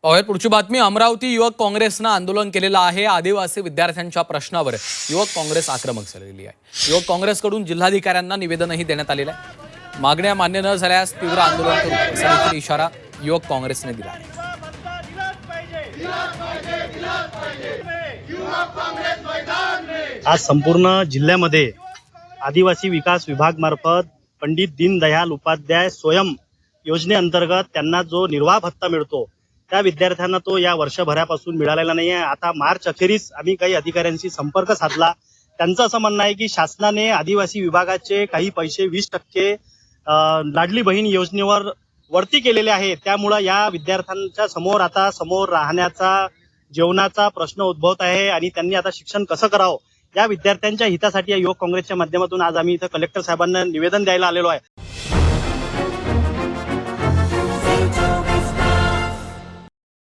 पाहूयात पुढची बातमी। अमरावती युवक काँग्रेसनं आंदोलन केलेलं आहे। आदिवासी विद्यार्थ्यांच्या प्रश्नावर युवक काँग्रेस आक्रमक झालेली आहे। युवक काँग्रेसकडून जिल्हाधिकाऱ्यांना निवेदनही देण्यात आलेलं आहे। मागण्या मान्य न झाल्यास तीव्र आंदोलन करू असा देखील इशारा युवक काँग्रेसने दिला आहे। आज संपूर्ण जिल्ह्यामध्ये आदिवासी विकास विभाग मार्फत पंडित दीनदयाल उपाध्याय स्वयं योजनेअंतर्गत त्यांना जो निर्वाह भत्ता मिळतो त्या विद्यार्थ्यांना तो या वर्षभरापासून मिळालेला नाही आहे। आता मार्च अखेरीस आम्ही काही अधिकाऱ्यांशी संपर्क साधला। त्यांचं असं म्हणणं आहे की शासनाने आदिवासी विभागाचे काही पैसे 20% लाडली बहीण योजनेवर वरती केलेले आहे। त्यामुळे या विद्यार्थ्यांच्या समोर राहण्याचा जेवणाचा प्रश्न उद्भवत आहे आणि त्यांनी आता शिक्षण कसं करावं या विद्यार्थ्यांच्या हितासाठी या युवक काँग्रेसच्या माध्यमातून आज आम्ही इथं कलेक्टर साहेबांना निवेदन द्यायला आलेलो आहे।